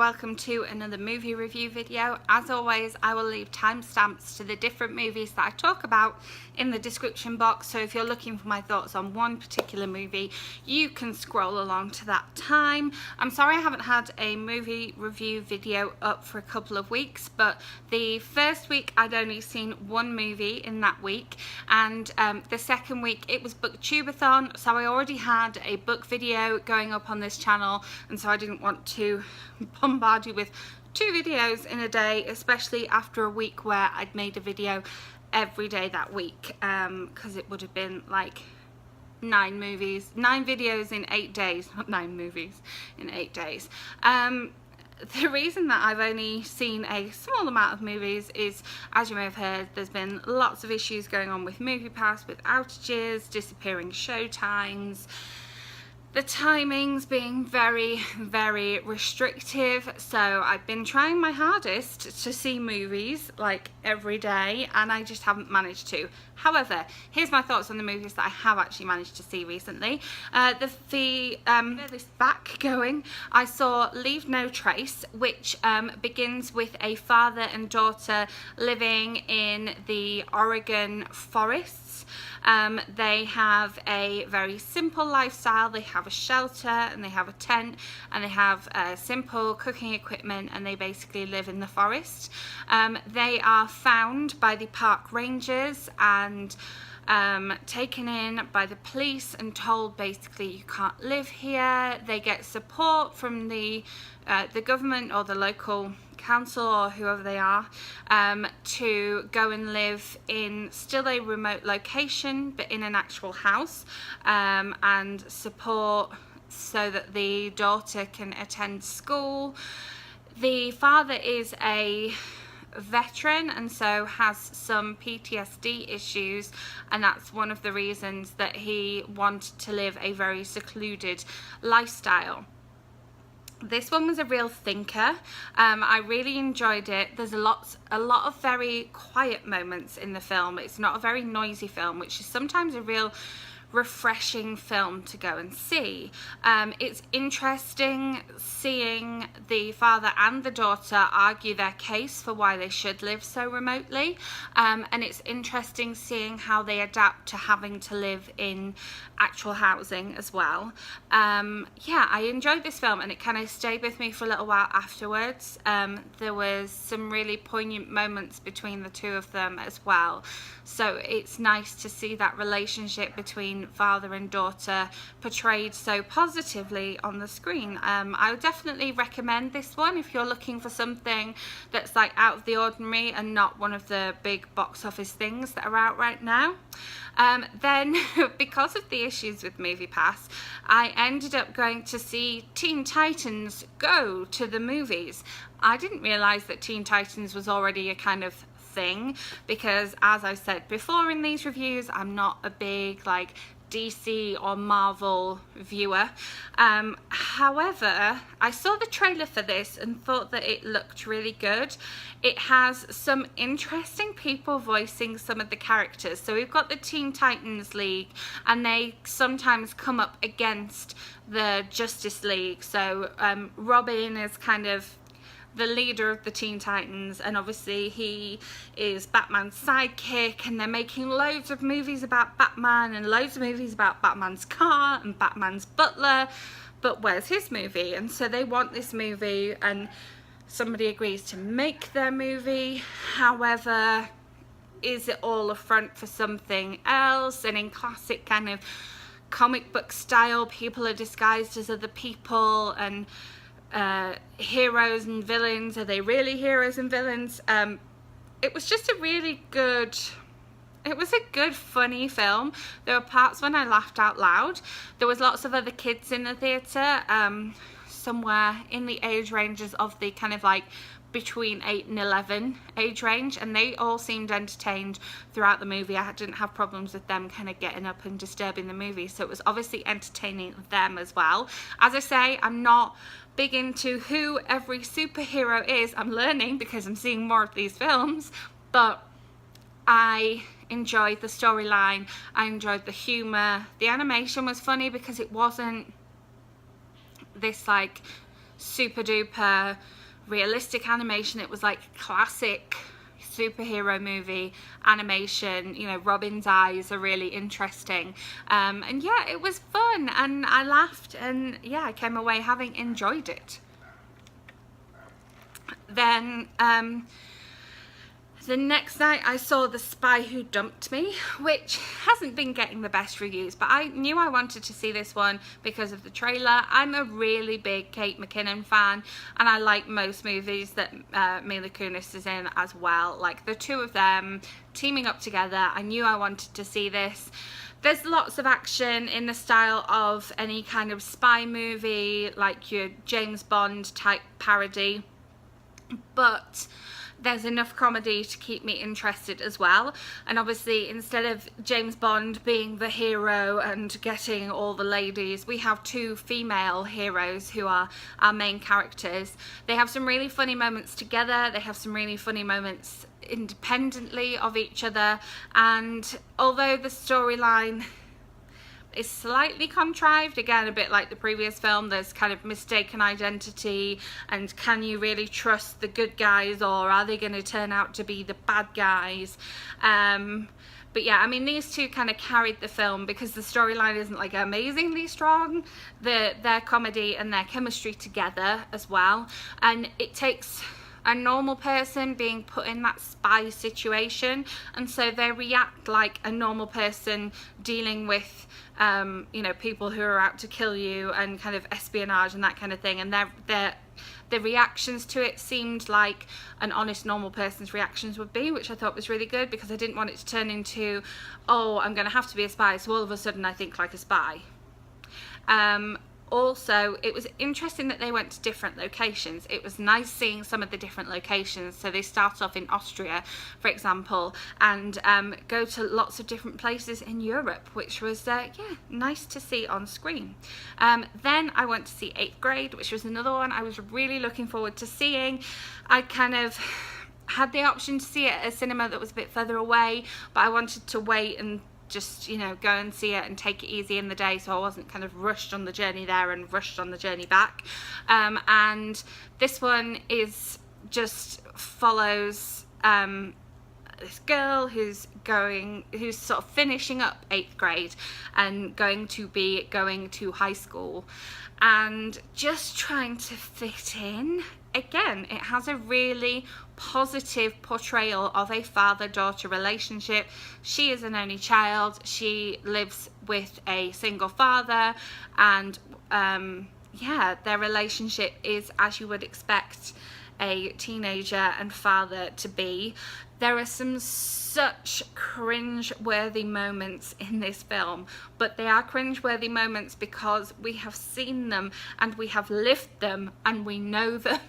welcome to another movie review video. As always, I will leave timestamps to the different movies that I talk about in the description box, so if you're looking for my thoughts on one particular movie, you can scroll along to that time. I'm sorry I haven't had a movie review video up for a couple of weeks, but the first week I'd only seen one movie in that week, and the second week it was booktubeathon, so I already had a book video going up on this channel, and so I didn't want to bombard you with 2 videos in a day, especially after a week where I'd made a video every day that week, because it would have been like 9 videos in 8 days, not 9 movies in 8 days. The reason that I've only seen a small amount of movies is, as you may have heard, there's been lots of issues going on with MoviePass, with outages, disappearing show times, the timings being very, very restrictive. So I've been trying my hardest to see movies like every day, and I just haven't managed to. However, here's my thoughts on the movies that I have actually managed to see recently. This back going, I saw Leave No Trace, which begins with a father and daughter living in the Oregon forests. They have a very simple lifestyle. They have a shelter and they have a tent and they have simple cooking equipment, and they basically live in the forest. They are found by the park rangers and taken in by the police and told basically you can't live here. They get support from the government or the local council or whoever they are, to go and live in still a remote location but in an actual house, and support so that the daughter can attend school. The father is a veteran and so has some PTSD issues, and that's one of the reasons that he wanted to live a very secluded lifestyle. This one was a real thinker. I really enjoyed it. There's a lot of very quiet moments in the film. It's not a very noisy film, which is sometimes a real refreshing film to go and see. It's interesting seeing the father and the daughter argue their case for why they should live so remotely, and it's interesting seeing how they adapt to having to live in actual housing as well. Yeah, I enjoyed this film and it kind of stayed with me for a little while afterwards. There was some really poignant moments between the two of them as well, so it's nice to see that relationship between father and daughter portrayed so positively on the screen. I would definitely recommend this one if you're looking for something that's like out of the ordinary and not one of the big box office things that are out right now. Then because of the issues with MoviePass, I ended up going to see Teen Titans Go to the movies. I didn't realise that Teen Titans was already a kind of thing, because as I've said before in these reviews, I'm not a big like DC or Marvel viewer. However, I saw the trailer for this and thought that it looked really good. It has some interesting people voicing some of the characters. So we've got the Teen Titans League, and they sometimes come up against the Justice League. So Robin is kind of the leader of the Teen Titans, and obviously he is Batman's sidekick, and they're making loads of movies about Batman and loads of movies about Batman's car and Batman's butler, but where's his movie? And so they want this movie, and somebody agrees to make their movie. However, is it all a front for something else? And in classic kind of comic book style, people are disguised as other people, and heroes and villains, are they really heroes and villains? It was just a really good, it was a good funny film. There were parts when I laughed out loud. There was lots of other kids in the theatre, somewhere in the age ranges of the kind of like between 8 and 11 age range, and they all seemed entertained throughout the movie. I didn't have problems with them kind of getting up and disturbing the movie, so it was obviously entertaining them as well. As I say, I'm not big into who every superhero is. I'm learning because I'm seeing more of these films, but I enjoyed the storyline, I enjoyed the humour. The animation was funny because it wasn't this like super duper realistic animation. It was like classic superhero movie animation. You know, Robin's eyes are really interesting, and yeah, it was fun, and I laughed, and yeah, I came away having enjoyed it. Then the next night I saw The Spy Who Dumped Me, which hasn't been getting the best reviews, but I knew I wanted to see this one because of the trailer. I'm a really big Kate McKinnon fan, and I like most movies that Mila Kunis is in as well. Like the two of them teaming up together, I knew I wanted to see this. There's lots of action in the style of any kind of spy movie, like your James Bond type parody, but there's enough comedy to keep me interested as well. And obviously, instead of James Bond being the hero and getting all the ladies, we have two female heroes who are our main characters. They have some really funny moments together, they have some really funny moments independently of each other, and although the storyline is slightly contrived, again a bit like the previous film, there's kind of mistaken identity, and can you really trust the good guys, or are they going to turn out to be the bad guys? But yeah, I mean, these two kind of carried the film because the storyline isn't like amazingly strong, their comedy and their chemistry together as well, and it takes a normal person being put in that spy situation, and so they react like a normal person dealing with you know, people who are out to kill you and kind of espionage and that kind of thing, and the reactions to it seemed like an honest normal person's reactions would be, which I thought was really good, because I didn't want it to turn into, oh, I'm going to have to be a spy, so all of a sudden I think like a spy. Also, it was interesting that they went to different locations. It was nice seeing some of the different locations. So they start off in Austria, for example, and go to lots of different places in Europe, which was, yeah, nice to see on screen. Then I went to see 8th Grade, which was another one I was really looking forward to seeing. I kind of had the option to see it at a cinema that was a bit further away, but I wanted to wait and just, you know, go and see it and take it easy in the day, so I wasn't kind of rushed on the journey there and rushed on the journey back. And this one is just follows this girl who's sort of finishing up 8th grade and going to high school and just trying to fit in. Again, it has a really positive portrayal of a father-daughter relationship. She is an only child. She lives with a single father, and yeah, their relationship is, as you would expect a teenager and father to be. There are some such cringe-worthy moments in this film, but they are cringe-worthy moments because we have seen them and we have lived them and we know them.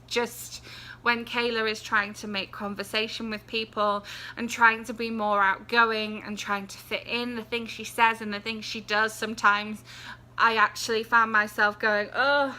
Just when Kayla is trying to make conversation with people and trying to be more outgoing and trying to fit in, the things she says and the things she does, sometimes I actually found myself going, oh,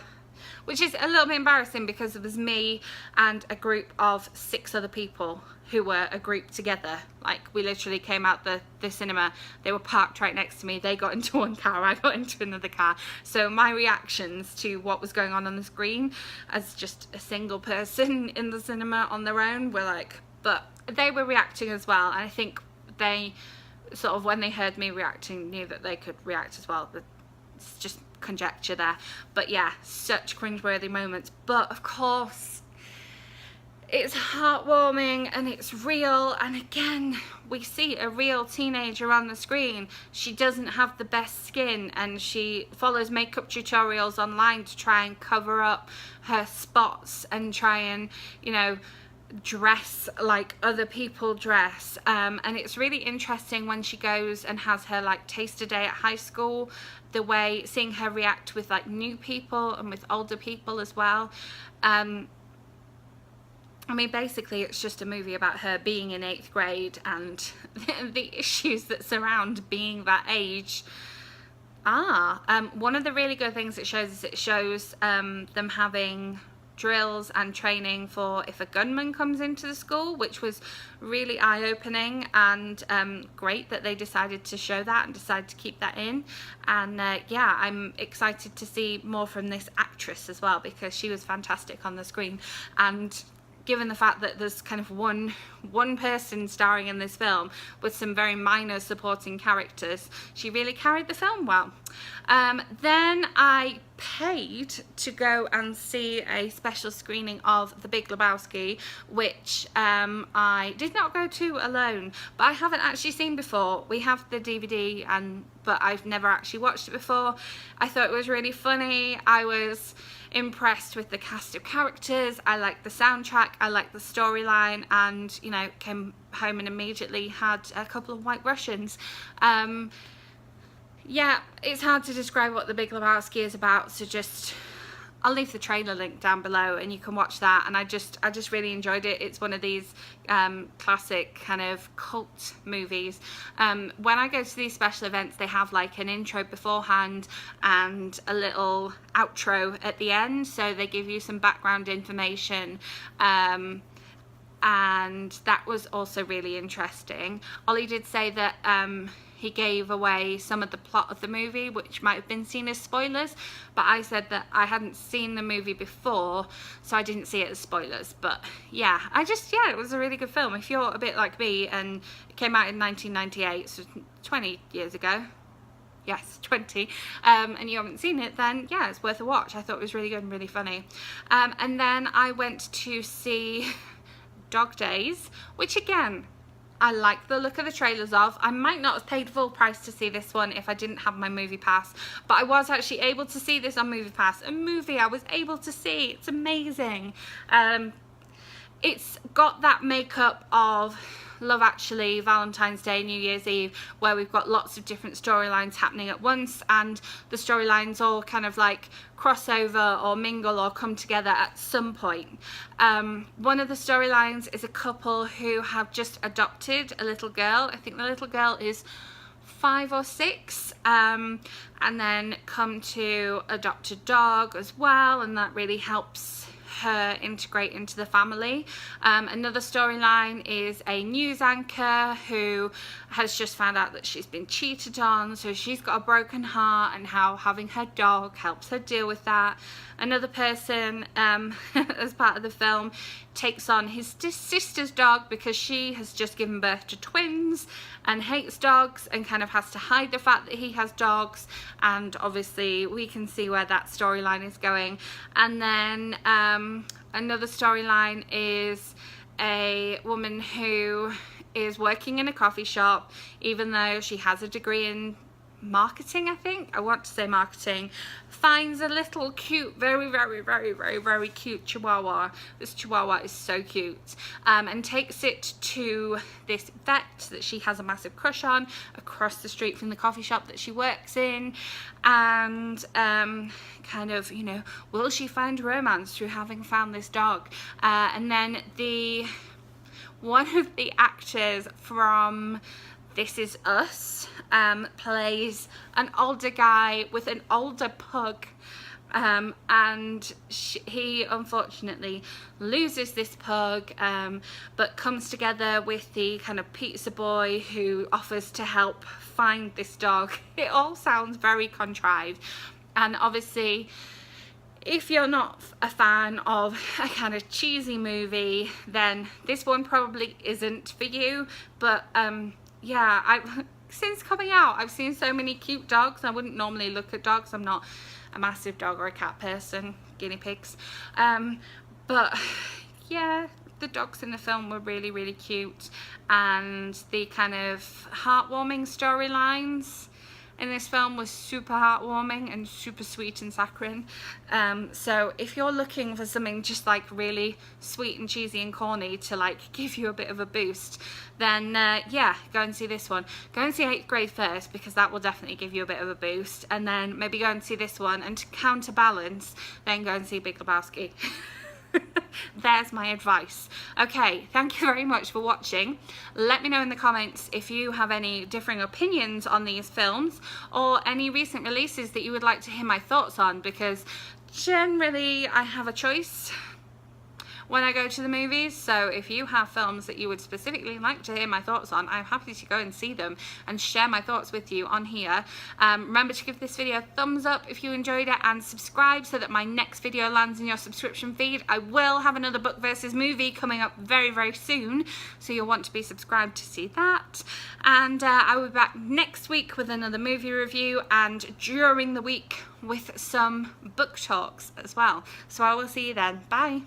which is a little bit embarrassing because it was me and a group of 6 other people who were a group together. Like, we literally came out the cinema, they were parked right next to me, they got into one car, I got into another car. So my reactions to what was going on the screen as just a single person in the cinema on their own were like, but they were reacting as well, and I think they sort of, when they heard me reacting, knew that they could react as well. But it's just conjecture there. But yeah, such cringeworthy moments, but of course it's heartwarming and it's real, and again we see a real teenager on the screen. She doesn't have the best skin and she follows makeup tutorials online to try and cover up her spots and try and, you know, dress like other people dress, and it's really interesting when she goes and has her like taster day at high school, the way seeing her react with like new people and with older people as well. I mean, basically it's just a movie about her being in 8th grade and the issues that surround being that age. One of the really good things it shows is it shows them having drills and training for if a gunman comes into the school, which was really eye-opening, and great that they decided to show that and decided to keep that in. And yeah, I'm excited to see more from this actress as well, because she was fantastic on the screen. And given the fact that there's kind of one person starring in this film with some very minor supporting characters, she really carried the film well. Then I paid to go and see a special screening of The Big Lebowski, which I did not go to alone, but I haven't actually seen before. We have the DVD, but I've never actually watched it before. I thought it was really funny. I was impressed with the cast of characters. I liked the soundtrack, I liked the storyline, and you know, came home and immediately had a couple of White Russians. Yeah, it's hard to describe what The Big Lebowski is about, so I'll leave the trailer link down below and you can watch that. And I just really enjoyed it. It's one of these classic kind of cult movies. When I go to these special events, they have like an intro beforehand and a little outro at the end, so they give you some background information, and that was also really interesting. Ollie did say that he gave away some of the plot of the movie, which might have been seen as spoilers, but I said that I hadn't seen the movie before, so I didn't see it as spoilers. But yeah, yeah, it was a really good film. If you're a bit like me, and it came out in 1998, so 20 years ago, yes, 20, and you haven't seen it, then yeah, it's worth a watch. I thought it was really good and really funny. And then I went to see Dog Days, which again, I like the look of the trailers of. I might not have paid full price to see this one if I didn't have my movie pass, but I was actually able to see this on movie pass. A movie I was able to see. It's amazing. It's got that makeup of Love Actually, Valentine's Day, New Year's Eve, where we've got lots of different storylines happening at once, and the storylines all kind of like crossover or mingle or come together at some point. One of the storylines is a couple who have just adopted a little girl. I think the little girl is 5 or 6, and then come to adopt a dog as well, and that really helps her integrate into the family. Another storyline is a news anchor who has just found out that she's been cheated on, so she's got a broken heart, and how having her dog helps her deal with that. Another person, as part of the film, takes on his sister's dog because she has just given birth to twins and hates dogs and kind of has to hide the fact that he has dogs, and obviously we can see where that storyline is going. And then another storyline is a woman who is working in a coffee shop, even though she has a degree in marketing, I want to say marketing, finds a little cute, very cute chihuahua. This chihuahua is so cute, and takes it to this vet that she has a massive crush on across the street from the coffee shop that she works in, and kind of, you know, will she find romance through having found this dog? And then one of the actors from This Is Us plays an older guy with an older pug, and he unfortunately loses this pug, but comes together with the kind of pizza boy who offers to help find this dog. It all sounds very contrived, and obviously if you're not a fan of a kind of cheesy movie, then this one probably isn't for you. But yeah, since coming out, I've seen so many cute dogs. I wouldn't normally look at dogs. I'm not a massive dog or a cat person, guinea pigs. But yeah, the dogs in the film were really cute, and the kind of heartwarming storylines in this film was super heartwarming and super sweet and saccharine. So if you're looking for something just like really sweet and cheesy and corny to like give you a bit of a boost, then yeah, go and see this one. Go and see 8th grade first, because that will definitely give you a bit of a boost, and then maybe go and see this one, and to counterbalance, then go and see Big Lebowski. There's my advice. Okay, thank you very much for watching. Let me know in the comments if you have any differing opinions on these films, or any recent releases that you would like to hear my thoughts on, because generally I have a choice when I go to the movies. So if you have films that you would specifically like to hear my thoughts on, I'm happy to go and see them and share my thoughts with you on here. Remember to give this video a thumbs up if you enjoyed it, and subscribe so that my next video lands in your subscription feed. I will have another book versus movie coming up very, very soon, so you'll want to be subscribed to see that. And I will be back next week with another movie review, and during the week with some book talks as well. So I will see you then. Bye.